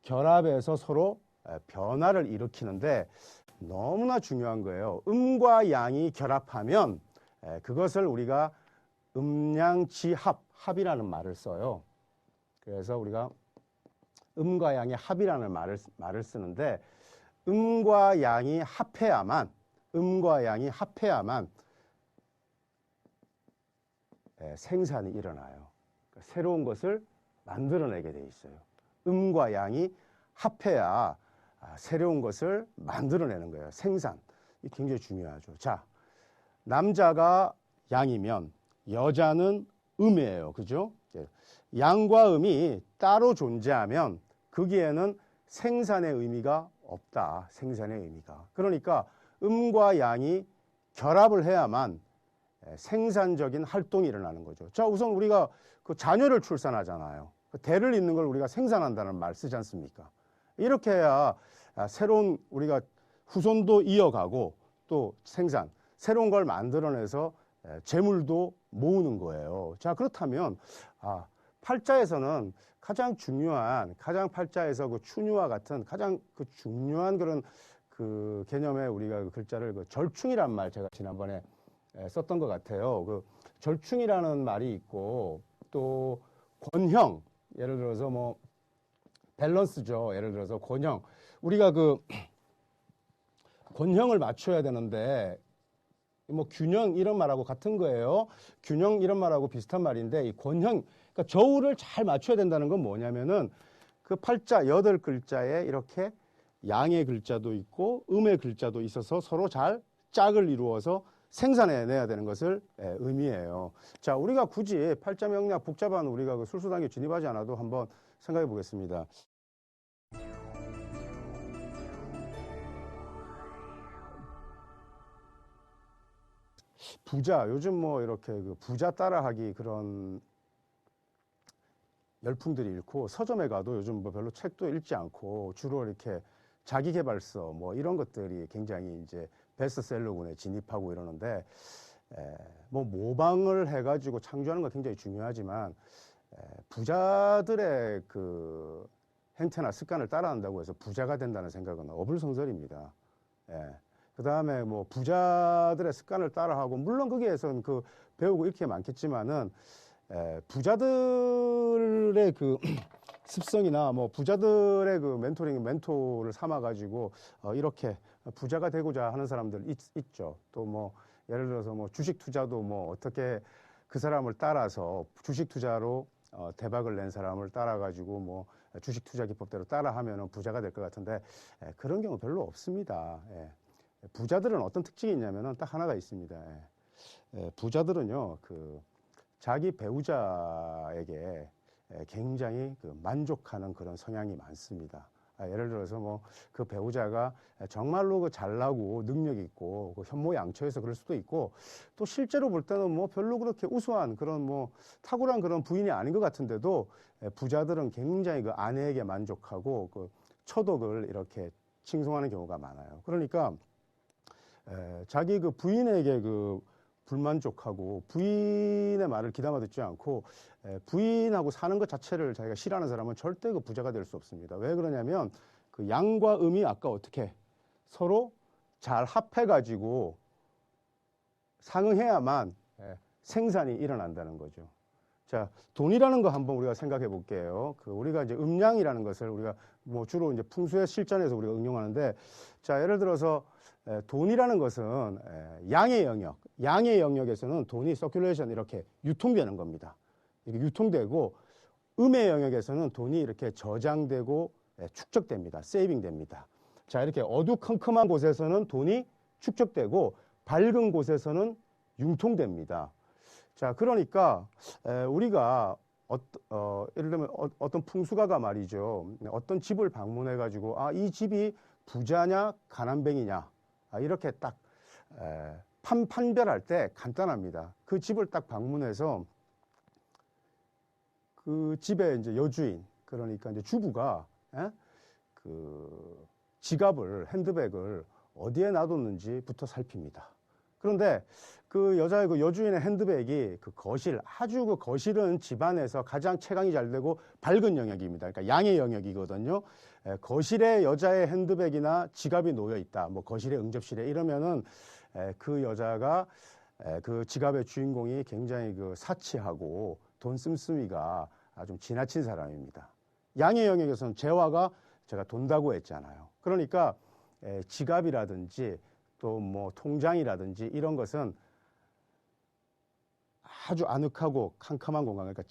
결합해서 서로 변화를 일으키는데 너무나 중요한 거예요. 음과 양이 결합하면 그것을 우리가 음양지합, 합이라는 말을 써요. 그래서 우리가 음과 양의 합이라는 말을 쓰는데 음과 양이 합해야만 생산이 일어나요. 그러니까 새로운 것을 만들어내게 돼 있어요. 음과 양이 합해야 새로운 것을 만들어내는 거예요. 생산. 이게 굉장히 중요하죠. 자, 남자가 양이면 여자는 음이에요. 그죠? 양과 음이 따로 존재하면 거기에는 생산의 의미가 없다. 생산의 의미가. 그러니까 음과 양이 결합을 해야만 생산적인 활동이 일어나는 거죠. 자, 우선 우리가 그 자녀를 출산하잖아요. 대를 잇는 걸 우리가 생산한다는 말 쓰지 않습니까? 이렇게 해야 새로운 우리가 후손도 이어가고 또 생산, 새로운 걸 만들어내서 재물도 모으는 거예요. 자, 그렇다면 팔자에서는 가장 팔자에서 그 추유와 같은 가장 그 중요한 그런 그 개념의 우리가 그 글자를 그 절충이란 말 제가 지난번에 썼던 것 같아요. 그 절충이라는 말이 있고 또 권형, 예를 들어서 뭐 밸런스죠. 예를 들어서 권형, 우리가 그 권형을 맞춰야 되는데 뭐 균형 이런 말하고 같은 거예요. 균형 이런 말하고 비슷한 말인데 이 권형, 그러니까 저울을 잘 맞춰야 된다는 건 뭐냐면은 그 팔자 8글자에 이렇게 양의 글자도 있고 음의 글자도 있어서 서로 잘 짝을 이루어서 생산해내야 되는 것을 의미해요. 자, 우리가 굳이 팔자 명리학 복잡한 우리가 그 술수단계 진입하지 않아도 한번 생각해 보겠습니다. 부자, 요즘 뭐 이렇게 그 부자 따라하기 그런 열풍들이 일고 서점에 가도 요즘 뭐 별로 책도 읽지 않고 주로 이렇게 자기계발서 뭐 이런 것들이 굉장히 이제 베스트셀러군에 진입하고 이러는데 뭐 모방을 해가지고 창조하는 건 굉장히 중요하지만 부자들의 그 행태나 습관을 따라한다고 해서 부자가 된다는 생각은 어불성설입니다. 그 다음에 뭐 부자들의 습관을 따라하고 물론 거기에선 그 배우고 이렇게 많겠지만은 부자들의 그 습성이나 뭐 부자들의 그 멘토를 삼아가지고 이렇게 부자가 되고자 하는 사람들 있죠. 또 뭐 예를 들어서 뭐 주식 투자도 뭐 어떻게 그 사람을 따라서 주식 투자로 대박을 낸 사람을 따라가지고 뭐 주식 투자 기법대로 따라하면은 부자가 될 것 같은데 그런 경우 별로 없습니다. 부자들은 어떤 특징이 있냐면은 딱 하나가 있습니다. 부자들은요, 그 자기 배우자에게 굉장히 그 만족하는 그런 성향이 많습니다. 예를 들어서 뭐 그 배우자가 정말로 그 잘나고 능력 있고 그 현모양처해서 그럴 수도 있고 또 실제로 볼 때는 뭐 별로 그렇게 우수한 그런 뭐 탁월한 그런 부인이 아닌 것 같은데도 부자들은 굉장히 그 아내에게 만족하고 그 처덕을 이렇게 칭송하는 경우가 많아요. 그러니까 자기 그 부인에게 그 불만족하고 부인의 말을 귀담아 듣지 않고 부인하고 사는 것 자체를 자기가 싫어하는 사람은 절대 그 부자가 될 수 없습니다. 왜 그러냐면 그 양과 음이 아까 어떻게 서로 잘 합해가지고 상응해야만 생산이 일어난다는 거죠. 자, 돈이라는 거 한번 우리가 생각해 볼게요. 우리가 이제 음량이라는 것을 우리가 뭐 주로 이제 풍수의 실전에서 우리가 응용하는데, 자, 예를 들어서 돈이라는 것은 양의 영역에서는 돈이 서큘레이션 이렇게 유통되는 겁니다. 이렇게 유통되고, 음의 영역에서는 돈이 이렇게 저장되고 축적됩니다. 세이빙됩니다. 자, 이렇게 어두컴컴한 곳에서는 돈이 축적되고 밝은 곳에서는 융통됩니다. 자, 그러니까 우리가 예를 들면 어떤 풍수가가 말이죠. 어떤 집을 방문해 가지고 이 집이 부자냐 가난뱅이냐 이렇게 딱 판별할 때 간단합니다. 그 집을 딱 방문해서 그 집의 이제 여주인, 그러니까 이제 주부가 그 지갑을, 핸드백을 어디에 놔뒀는지부터 살핍니다. 그런데 그 여자의 그 여주인의 핸드백이 그 아주 그 거실은 집안에서 가장 채광이 잘 되고 밝은 영역입니다. 그러니까 양의 영역이거든요. 거실에 여자의 핸드백이나 지갑이 놓여 있다. 뭐 거실에 응접실에 이러면은 그 여자가 그 지갑의 주인공이 굉장히 그 사치하고 돈 씀씀이가 좀 지나친 사람입니다. 양의 영역에서는 재화가 제가 돈다고 했잖아요. 그러니까 지갑이라든지 또 뭐 통장이라든지 이런 것은 아주 아늑하고 캄캄한 공간, 그러니까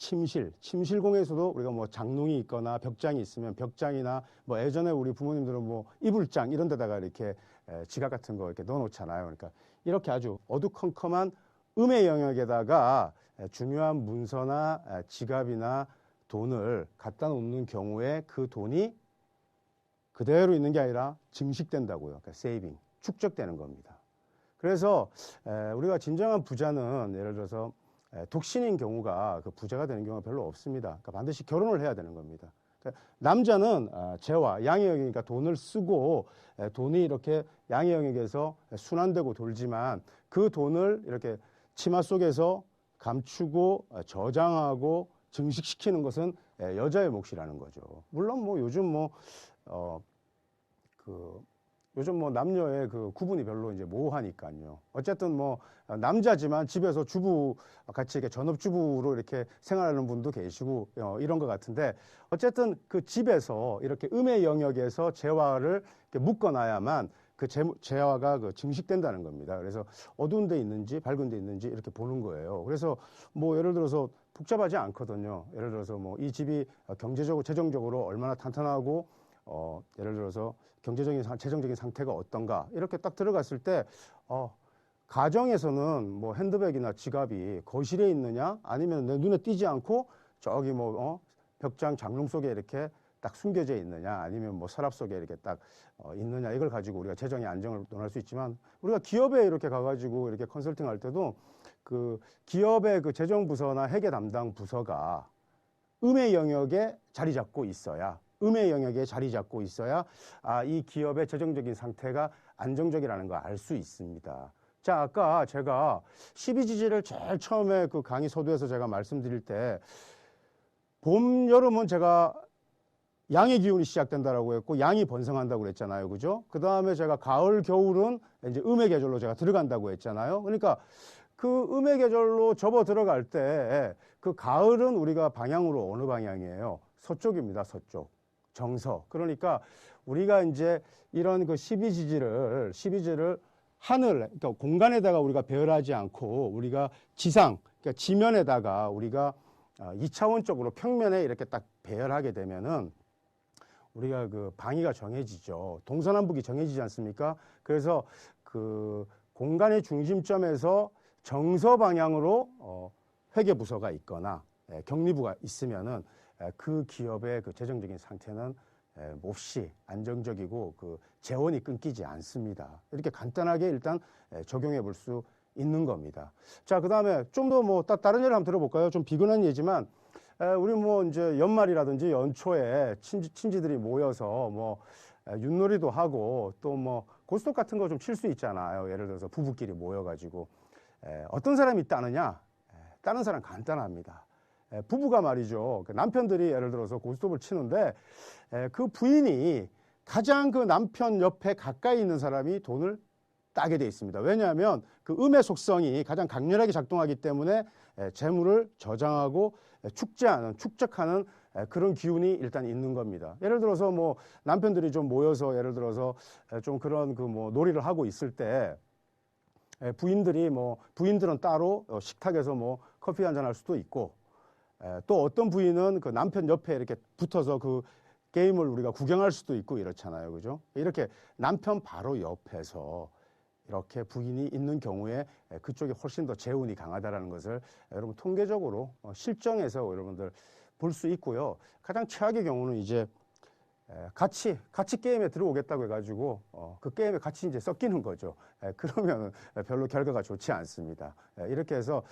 침실공에서도 우리가 뭐 장롱이 있거나 벽장이 있으면 벽장이나 뭐 예전에 우리 부모님들은 뭐 이불장 이런 데다가 이렇게 지갑 같은 거 이렇게 넣어 놓잖아요. 그러니까 이렇게 아주 어두컴컴한 음의 영역에다가 중요한 문서나 지갑이나 돈을 갖다 놓는 경우에 그 돈이 그대로 있는 게 아니라 증식된다고요. 그러니까 세이빙, 축적되는 겁니다. 그래서 우리가 진정한 부자는 예를 들어서 독신인 경우가 그 부자가 되는 경우가 별로 없습니다. 그러니까 반드시 결혼을 해야 되는 겁니다. 그러니까 남자는 재화, 양의 영역이니까 돈을 쓰고 돈이 이렇게 양의 영역에서 순환되고 돌지만 그 돈을 이렇게 치마 속에서 감추고 저장하고 증식시키는 것은 여자의 몫이라는 거죠. 물론 뭐 요즘 요즘 뭐 남녀의 그 구분이 별로 이제 모호하니까요. 어쨌든 뭐 남자지만 집에서 주부 같이 이렇게 전업주부로 이렇게 생활하는 분도 계시고 이런 것 같은데, 어쨌든 그 집에서 이렇게 음의 영역에서 재화를 이렇게 묶어놔야만 그 재화가 그 증식된다는 겁니다. 그래서 어두운 데 있는지 밝은 데 있는지 이렇게 보는 거예요. 그래서 뭐 예를 들어서 복잡하지 않거든요. 예를 들어서 뭐 이 집이 경제적으로 재정적으로 얼마나 탄탄하고 예를 들어서 재정적인 상태가 어떤가 이렇게 딱 들어갔을 때 가정에서는 뭐 핸드백이나 지갑이 거실에 있느냐 아니면 내 눈에 띄지 않고 저기 벽장 장롱 속에 이렇게 딱 숨겨져 있느냐 아니면 뭐 서랍 속에 이렇게 딱 있느냐, 이걸 가지고 우리가 재정의 안정을 논할 수 있지만, 우리가 기업에 이렇게 가가지고 이렇게 컨설팅 할 때도 그 기업의 그 재정부서나 회계 담당 부서가 음의 영역에 자리 잡고 있어야 이 기업의 재정적인 상태가 안정적이라는 걸 알 수 있습니다. 자, 아까 제가 12지지를 제일 처음에 그 강의 서두에서 제가 말씀드릴 때 봄, 여름은 제가 양의 기운이 시작된다라고 했고 양이 번성한다고 그랬잖아요. 그죠? 그 다음에 제가 가을, 겨울은 이제 음의 계절로 제가 들어간다고 했잖아요. 그러니까 그 음의 계절로 접어 들어갈 때 그 가을은 우리가 방향으로 어느 방향이에요? 서쪽입니다. 서쪽. 정서. 그러니까 우리가 이제 이런 그 12지지를 하늘, 그러니까 공간에다가 우리가 배열하지 않고 우리가 그러니까 지면에다가 우리가 2차원적으로 평면에 이렇게 딱 배열하게 되면은 우리가 그 방위가 정해지죠. 동서남북이 정해지지 않습니까? 그래서 그 공간의 중심점에서 정서 방향으로 회계부서가 있거나 격리부가 있으면은 그 기업의 그 재정적인 상태는 몹시 안정적이고 그 재원이 끊기지 않습니다. 이렇게 간단하게 일단 적용해 볼 수 있는 겁니다. 자, 그 다음에 좀 더 뭐 다른 예를 한번 들어볼까요? 좀 비근한 예지만 우리 뭐 이제 연말이라든지 연초에 친지들이 모여서 뭐 윷놀이도 하고 또 뭐 고스톱 같은 거 좀 칠 수 있잖아요. 예를 들어서 부부끼리 모여가지고 어떤 사람이 따느냐? 따는 사람 간단합니다. 부부가 말이죠. 남편들이 예를 들어서 고스톱을 치는데 그 부인이 가장 그 남편 옆에 가까이 있는 사람이 돈을 따게 돼 있습니다. 왜냐하면 그 음의 속성이 가장 강렬하게 작동하기 때문에 재물을 저장하고 축적하는 그런 기운이 일단 있는 겁니다. 예를 들어서 뭐 남편들이 좀 모여서 예를 들어서 좀 그런 그 뭐 놀이를 하고 있을 때 부인들은 따로 식탁에서 뭐 커피 한잔 할 수도 있고, 또 어떤 부인은 그 남편 옆에 이렇게 붙어서 그 게임을 우리가 구경할 수도 있고 이렇잖아요. 그죠? 이렇게 남편 바로 옆에서 이렇게 부인이 있는 경우에 그쪽이 훨씬 더 재운이 강하다라는 것을 여러분 통계적으로 실정에서 여러분들 볼 수 있고요. 가장 최악의 경우는 이제 같이 게임에 들어오겠다고 해가지고 그 게임에 같이 이제 섞이는 거죠. 그러면 별로 결과가 좋지 않습니다. 이렇게 해서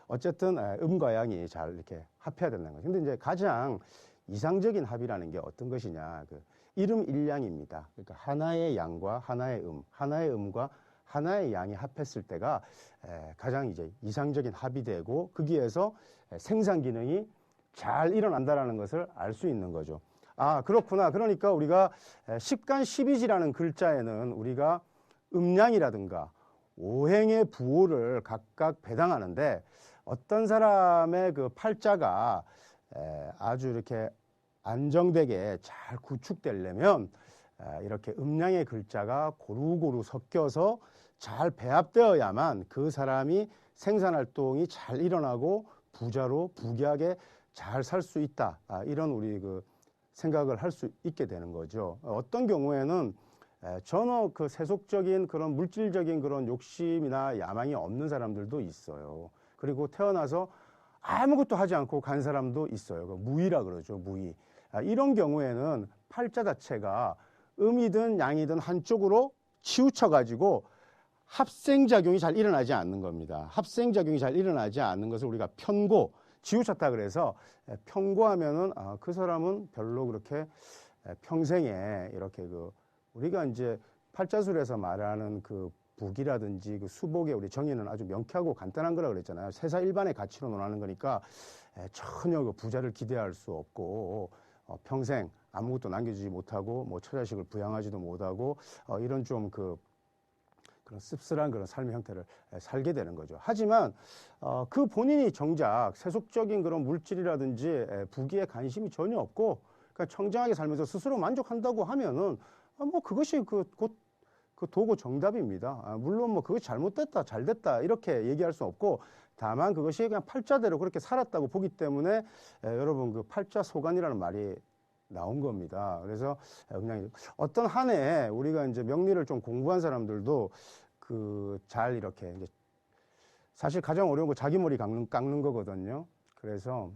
어쨌든 음과 양이 잘 이렇게 합해야 된다는 거죠. 근데 이제 가장 이상적인 합이라는 게 어떤 것이냐, 그 일음일양입니다. 그러니까 하나의 양과 하나의 하나의 음과 하나의 양이 합했을 때가 가장 이제 이상적인 합이 되고, 거기에서 생산 기능이 잘 일어난다라는 것을 알 수 있는 거죠. 아, 그렇구나. 그러니까 우리가 십간십이지라는 글자에는 우리가 음양이라든가 오행의 부호를 각각 배당하는데, 어떤 사람의 그 팔자가 아주 이렇게 안정되게 잘 구축되려면 이렇게 음양의 글자가 고루고루 섞여서 잘 배합되어야만 그 사람이 생산활동이 잘 일어나고 부자로 부귀하게 잘 살 수 있다. 이런 우리 그 생각을 할 수 있게 되는 거죠. 어떤 경우에는 전혀 그 세속적인 그런 물질적인 그런 욕심이나 야망이 없는 사람들도 있어요. 그리고 태어나서 아무것도 하지 않고 간 사람도 있어요. 무의라 그러죠, 무의. 이런 경우에는 팔자 자체가 음이든 양이든 한쪽으로 치우쳐가지고 합생작용이 잘 일어나지 않는 겁니다. 합생작용이 잘 일어나지 않는 것을 우리가 편고, 치우쳤다 그래서 편고하면은 그 사람은 별로 그렇게 평생에 이렇게 그 우리가 이제 팔자술에서 말하는 그 북이라든지 그 수복의 우리 정의는 아주 명쾌하고 간단한 거라 그랬잖아요. 세사일반의 가치로 논하는 거니까 전혀 그 부자를 기대할 수 없고 평생 아무것도 남겨주지 못하고 뭐 처자식을 부양하지도 못하고 이런 좀 그런 씁쓸한 그런 삶의 형태를 살게 되는 거죠. 하지만 그 본인이 정작 세속적인 그런 물질이라든지 부귀에 관심이 전혀 없고, 그러니까 청정하게 살면서 스스로 만족한다고 하면은 뭐 그것이 곧 그 도고 정답입니다. 물론 뭐 그것이 잘못됐다, 잘됐다 이렇게 얘기할 수 없고, 다만 그것이 그냥 팔자대로 그렇게 살았다고 보기 때문에 여러분 그 팔자 소관이라는 말이 나온 겁니다. 그래서 그냥 어떤 한 해 우리가 이제 명리를 좀 공부한 사람들도 잘 이렇게 이제 사실 가장 어려운 거 자기 머리 깎는 거거든요. 그래서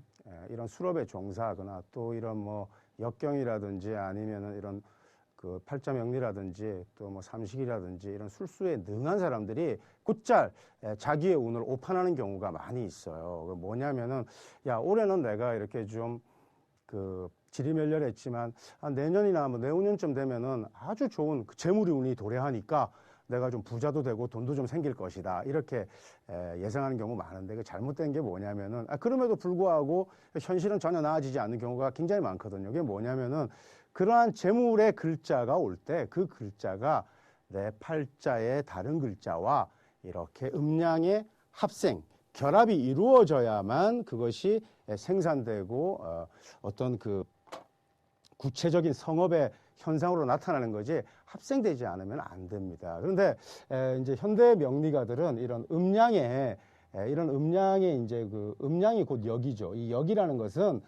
이런 수렵에 종사하거나 또 이런 뭐 역경이라든지 아니면은 이런 그 팔자 명리라든지 또 뭐 삼식이라든지 이런 술수에 능한 사람들이 곧잘 자기의 운을 오판하는 경우가 많이 있어요. 뭐냐면은 야, 올해는 내가 이렇게 좀 지리멸렬했지만 내년이나 뭐 내후년쯤 되면은 아주 좋은 재물이 운이 도래하니까 내가 좀 부자도 되고 돈도 좀 생길 것이다. 이렇게 예상하는 경우 많은데, 그 잘못된 게 뭐냐면은 그럼에도 불구하고 현실은 전혀 나아지지 않는 경우가 굉장히 많거든요. 그게 뭐냐면은 그러한 재물의 글자가 올 때 그 글자가 내 팔자의 다른 글자와 이렇게 음양의 합생, 결합이 이루어져야만 그것이 생산되고 어떤 그 구체적인 성업의 현상으로 나타나는 거지, 합생되지 않으면 안 됩니다. 그런데 이제 현대 명리가들은 이런 음양의 이제 그 음양이 곧 역이죠. 이 역이라는 것은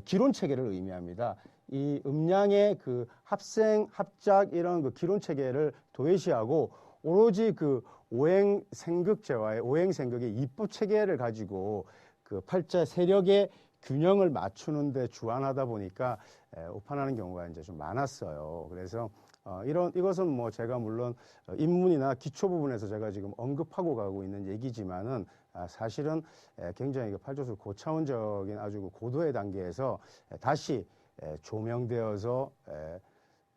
기론 체계를 의미합니다. 이 음양의 그 합생, 합작 이런 그 기론 체계를 도외시하고 오로지 그 오행생극제와의 오행생극의 입법 체계를 가지고 그 팔자 세력의 균형을 맞추는 데 주안하다 보니까 오판하는 경우가 이제 좀 많았어요. 그래서 이것은 뭐 제가 물론 입문이나 기초 부분에서 제가 지금 언급하고 가고 있는 얘기지만은 사실은 굉장히 그 팔조술 고차원적인 아주 고도의 단계에서 다시 조명되어서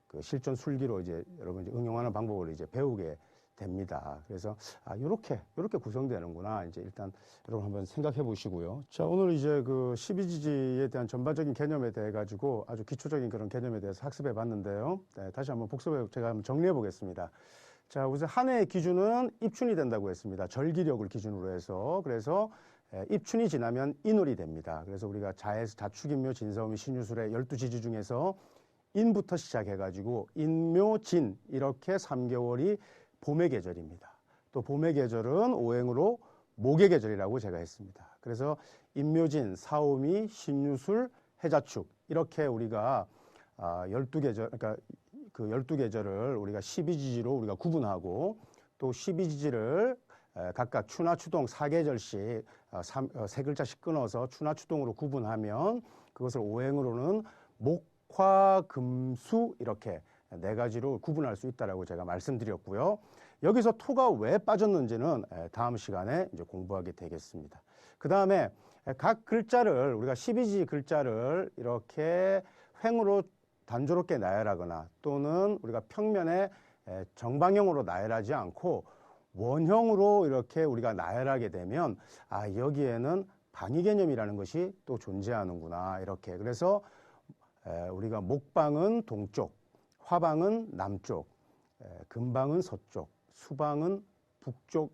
그 실전 술기로 이제 여러분 이제 응용하는 방법을 이제 배우게 됩니다. 그래서 요렇게 구성되는구나. 이제 일단 여러분 한번 생각해 보시고요. 자, 오늘 이제 그 12지지에 대한 전반적인 개념에 대해 가지고 아주 기초적인 그런 개념에 대해서 학습해 봤는데요. 네, 다시 한번 제가 한번 정리해 보겠습니다. 자, 우선 한 해의 기준은 입춘이 된다고 했습니다. 절기력을 기준으로 해서. 그래서 입춘이 지나면 인월이 됩니다. 그래서 우리가 자에서 자축인묘, 진사오미, 신유술의 12지지 중에서 인부터 시작해가지고 인묘진 이렇게 3개월이 봄의 계절입니다. 또 봄의 계절은 오행으로 목의 계절이라고 제가 했습니다. 그래서 인묘진, 사오미, 신유술, 해자축 이렇게 우리가 12계절, 그러니까 그 12계절을 우리가 12지지로 우리가 구분하고 또 12지지를 각각 추나 추동 4계절씩 세 글자씩 끊어서 추나 추동으로 구분하면 그것을 오행으로는 목, 화, 금, 수 이렇게 네 가지로 구분할 수 있다라고 제가 말씀드렸고요. 여기서 토가 왜 빠졌는지는 다음 시간에 이제 공부하게 되겠습니다. 그 다음에 각 글자를 우리가 12지 글자를 이렇게 횡으로 단조롭게 나열하거나 또는 우리가 평면에 정방형으로 나열하지 않고 원형으로 이렇게 우리가 나열하게 되면 여기에는 방위 개념이라는 것이 또 존재하는구나 이렇게. 그래서 우리가 목방은 동쪽, 화방은 남쪽, 금방은 서쪽, 수방은 북쪽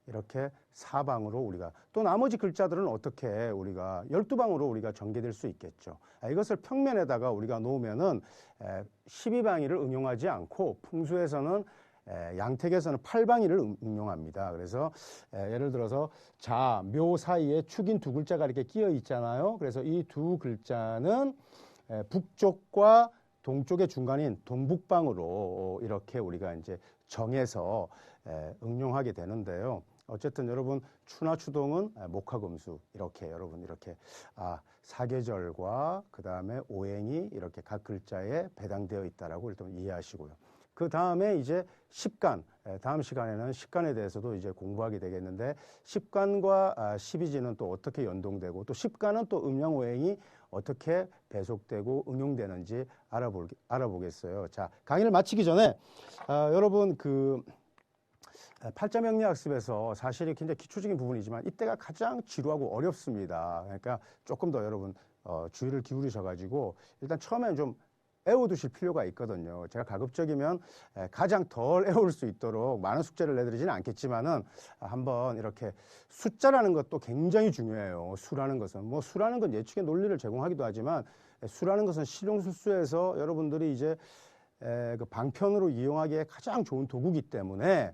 이렇게 사방으로 우리가 또 나머지 글자들은 어떻게 우리가 12방으로 우리가 전개될 수 있겠죠. 이것을 평면에다가 우리가 놓으면은 12방위를 응용하지 않고 풍수에서는 양택에서는 8방위를 응용합니다. 그래서 예를 들어서 자, 묘 사이에 축인 두 글자가 이렇게 끼어 있잖아요. 그래서 이 두 글자는 북쪽과 동쪽의 중간인 동북방으로 이렇게 우리가 이제 정해서 응용하게 되는데요. 어쨌든 여러분 추나 추동은 목화금수 이렇게 여러분 이렇게 사계절과 그 다음에 오행이 이렇게 각 글자에 배당되어 있다라고 일단 이해하시고요. 그 다음에 이제 십간, 다음 시간에는 십간에 대해서도 이제 공부하게 되겠는데 십간과 12지는 또 어떻게 연동되고 또 십간은 또 음양오행이 어떻게 배속되고 응용되는지 알아보겠어요. 자, 강의를 마치기 전에 여러분 그 팔자명리학습에서 사실이 굉장히 기초적인 부분이지만 이때가 가장 지루하고 어렵습니다. 그러니까 조금 더 여러분 주의를 기울이셔가지고 일단 처음에는 좀 애워두실 필요가 있거든요. 제가 가급적이면 가장 덜 애울 수 있도록 많은 숙제를 내드리지는 않겠지만은 한번 이렇게 숫자라는 것도 굉장히 중요해요. 수라는 것은 수라는 건 예측의 논리를 제공하기도 하지만 수라는 것은 실용술수에서 여러분들이 이제 그 방편으로 이용하기에 가장 좋은 도구이기 때문에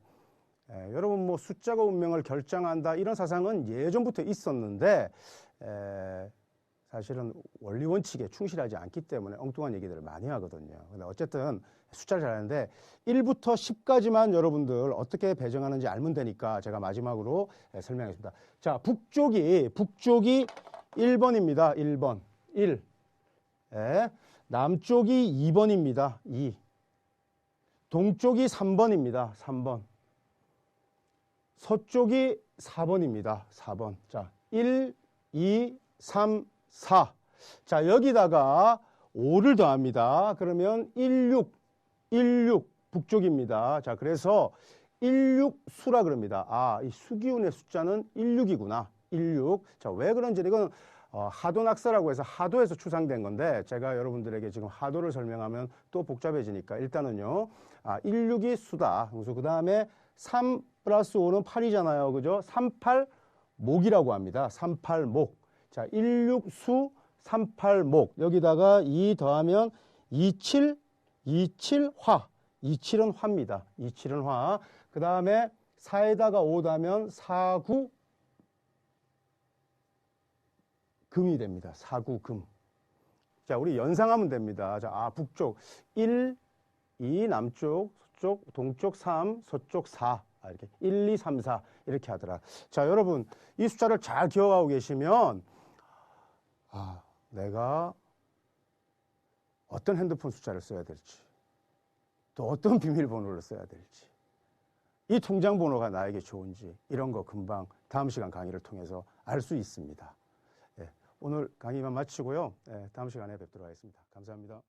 여러분 숫자가 운명을 결정한다 이런 사상은 예전부터 있었는데 사실은 원리 원칙에 충실하지 않기 때문에 엉뚱한 얘기들을 많이 하거든요. 근데 어쨌든 숫자를 잘 아는데 1부터 10까지만 여러분들 어떻게 배정하는지 알면 되니까 제가 마지막으로 설명하겠습니다. 자, 북쪽이 1번입니다. 1번. 1. 남쪽이 2번입니다. 2. 동쪽이 3번입니다. 3번. 서쪽이 4번입니다. 4번. 자, 1, 2, 3, 4. 자, 여기다가 5를 더합니다. 그러면 16 북쪽입니다. 자, 그래서 16수라 그럽니다. 이 수기운의 숫자는 16이구나. 16. 자, 왜 그런지 이건 하도낙서라고 해서 하도에서 추상된 건데 제가 여러분들에게 지금 하도를 설명하면 또 복잡해지니까 일단은요. 16이 수다. 그래서 그 다음에 3 플러스 5는 8이잖아요. 그죠? 38목이라고 합니다. 38목. 자, 16수 38목. 여기다가 2 더하면 27화. 27은 화입니다. 27은 화. 그 다음에 4에다가 5 더하면 49 금이 됩니다. 49금. 자, 우리 연상하면 됩니다. 자, 북쪽 1, 2 남쪽, 서쪽, 동쪽 3, 서쪽 4. 이렇게 1, 2, 3, 4 이렇게 하더라. 자, 여러분 이 숫자를 잘 기억하고 계시면 내가 어떤 핸드폰 숫자를 써야 될지 또 어떤 비밀번호를 써야 될지 이 통장 번호가 나에게 좋은지 이런 거 금방 다음 시간 강의를 통해서 알 수 있습니다. 오늘 강의만 마치고요. 다음 시간에 뵙도록 하겠습니다. 감사합니다.